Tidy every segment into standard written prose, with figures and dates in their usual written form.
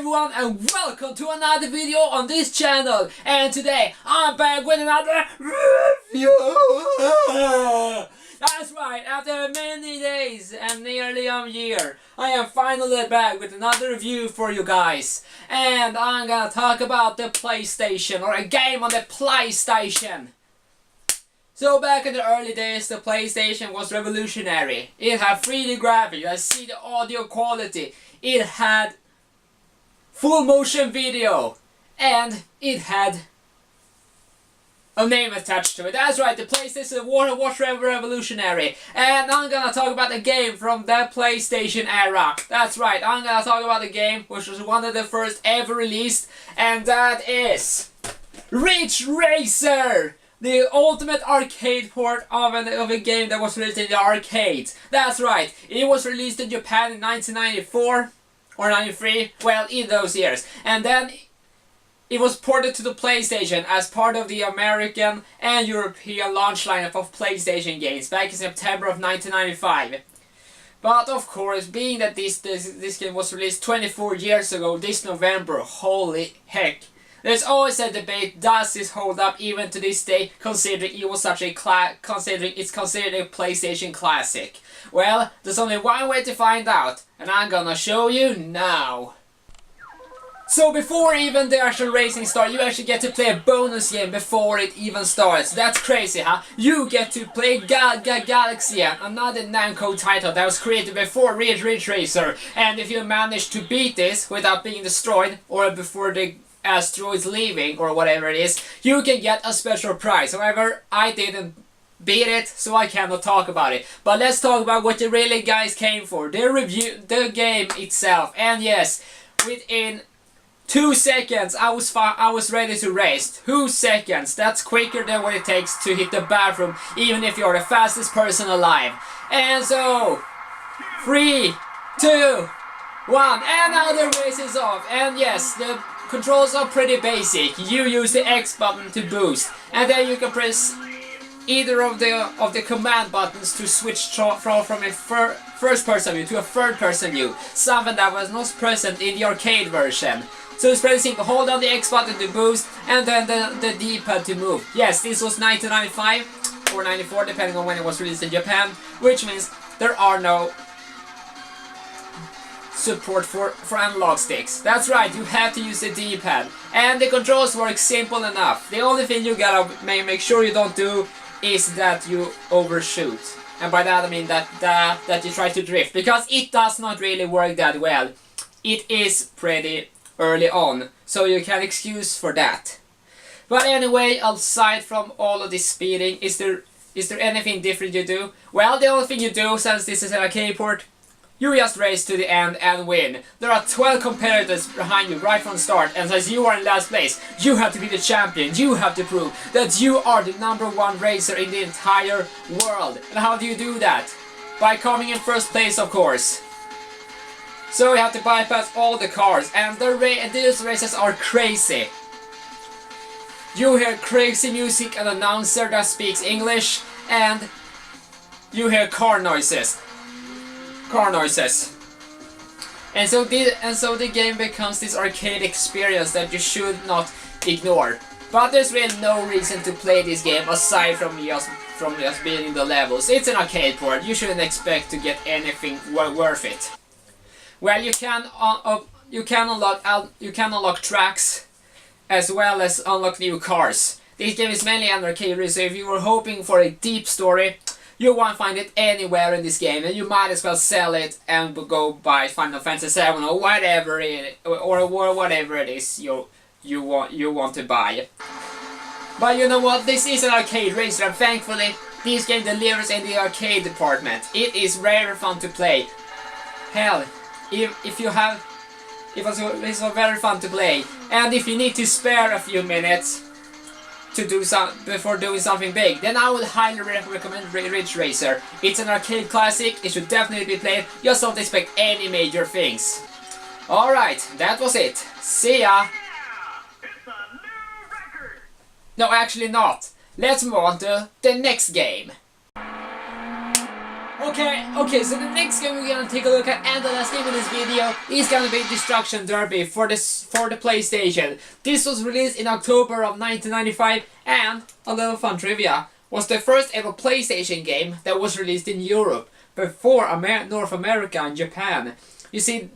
everyone, and welcome to another video on this channel. And today I'm back with another review. That's right, after many days and nearly a year, I am finally back with another review for you guys. And I'm gonna talk about the PlayStation, or a game on the PlayStation. So back in the early days, the PlayStation was revolutionary. It had 3D graphics, I see the audio quality. It had full motion video, and it had a name attached to it. That's right, the PlayStation was revolutionary. And I'm gonna talk about a game from the PlayStation era. That's right, I'm gonna talk about a game which was one of the first ever released, and that is Ridge Racer! The ultimate arcade port of a game that was released in the arcade. That's right, it was released in Japan in 1994 or 93, well, in those years. And then it was ported to the PlayStation as part of the American and European launch lineup of PlayStation games back in September of 1995. But of course, being that this game was released 24 years ago, this November, holy heck. There's always a debate, does this hold up even to this day, considering it was such a considering it's considered a PlayStation classic? Well, there's only one way to find out, and I'm gonna show you now. So before even the actual racing starts, you actually get to play a bonus game before it even starts. That's crazy, huh? You get to play Galaxia, another Namco title that was created before Ridge Racer. And if you manage to beat this without being destroyed, or before the asteroids leaving, or whatever it is, you can get a special prize. However, I didn't beat it, so I cannot talk about it. But let's talk about what the really guys came for. They reviewed the game itself, and yes, within 2 seconds I was ready to race. 2 seconds, that's quicker than what it takes to hit the bathroom, even if you're the fastest person alive. And so 3, 2, 1, and now the race is off. And yes, the controls are pretty basic. You use the X button to boost, and then you can press either of the command buttons to switch from a first person view to a third person view, something that was not present in the arcade version. So it's pretty simple. Hold down the X button to boost, and then the D-pad to move. Yes, this was 1995 or 94, depending on when it was released in Japan, which means there are no support for analog sticks. That's right, you have to use the D-pad. And the controls work simple enough. The only thing you gotta make sure you don't do is that you overshoot. And by that I mean that you try to drift, because it does not really work that well. It is pretty early on, so you can excuse for that. But anyway, aside from all of this speeding, is there anything different you do? Well, the only thing you do, since this is an arcade port, you just race to the end and win. There are 12 competitors behind you right from the start, and since you are in last place, you have to be the champion. You have to prove that you are the #1 racer in the entire world. And how do you do that? By coming in first place, of course. So you have to bypass all the cars, and these races are crazy. You hear crazy music, an announcer that speaks English, and you hear car noises. And so the game becomes this arcade experience that you should not ignore. But there's really no reason to play this game aside from just beating the levels. It's an arcade port. You shouldn't expect to get anything worth it. Well, you can unlock tracks as well as unlock new cars. This game is mainly an arcade, so if you were hoping for a deep story, you won't find it anywhere in this game, and you might as well sell it and go buy Final Fantasy 7 or whatever it is you want to buy. But you know what? This is an arcade racer, and thankfully this game delivers in the arcade department. It is very fun to play. Hell, it's very fun to play, and if you need to spare a few minutes to do before doing something big, then I would highly recommend Ridge Racer. It's an arcade classic, it should definitely be played, just don't expect any major things. Alright, that was it. See ya! No, actually not. Let's move on to the next game. Okay, so the next game we're gonna take a look at, and the last game in this video, is gonna be Destruction Derby for the PlayStation. This was released in October of 1995, and a little fun trivia, was the first ever PlayStation game that was released in Europe before North America and Japan. You see,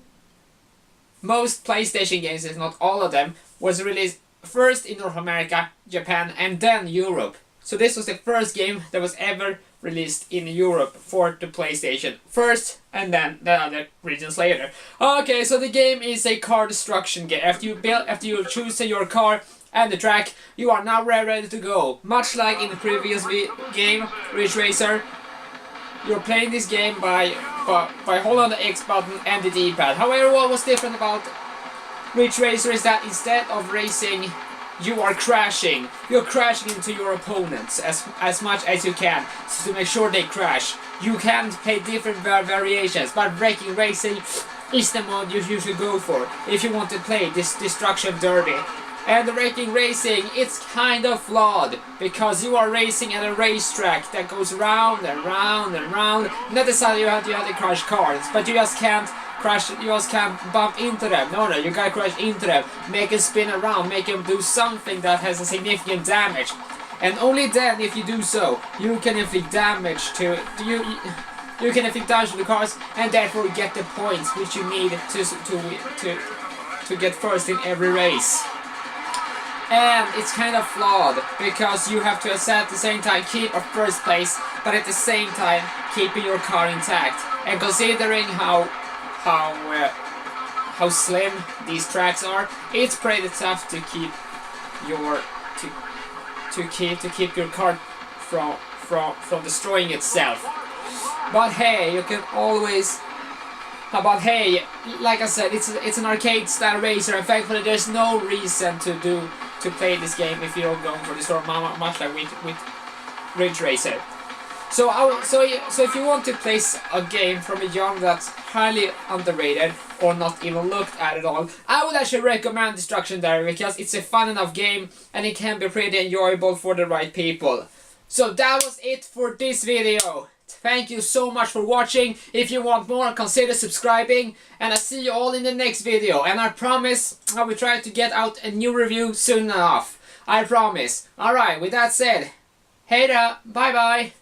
most PlayStation games, if not all of them, was released first in North America, Japan, and then Europe. So this was the first game that was ever released in Europe for the PlayStation first, and then the other regions later. Okay, so the game is a car destruction game. After you choose your car and the track, you are now ready to go. Much like in the previous game, Ridge Racer, you're playing this game by holding on the X button and the D-pad. However, what was different about Ridge Racer is that instead of racing, you are crashing. You're crashing into your opponents as much as you can, so to make sure they crash. You can play different variations, but Wrecking Racing is the mode you usually go for if you want to play this Destruction Derby. And the Wrecking Racing, it's kind of flawed, because you are racing at a racetrack that goes round and round and round. Not necessarily you have to crash cars, but you just can't crash, you just can't bump into them. No, you gotta crash into them, make them spin around, make them do something that has a significant damage. And only then, if you do so, you can inflict damage to the cars, and therefore get the points which you need to get first in every race. And it's kind of flawed, because you have to at the same time keep a first place, but at the same time keeping your car intact. And considering how slim these tracks are, it's pretty tough to keep your keep your car from destroying itself. But hey, you can always. But hey, like I said, it's an arcade style racer, and thankfully there's no reason to play this game if you're going for the story, much like with Ridge Racer. So if you want to play a game from a genre that's highly underrated or not even looked at all, I would actually recommend Destruction Derby, because it's a fun enough game and it can be pretty enjoyable for the right people. So that was it for this video. Thank you so much for watching. If you want more, consider subscribing, and I'll see you all in the next video. And I promise I will try to get out a new review soon enough. I promise. Alright, with that said, hey there, bye bye.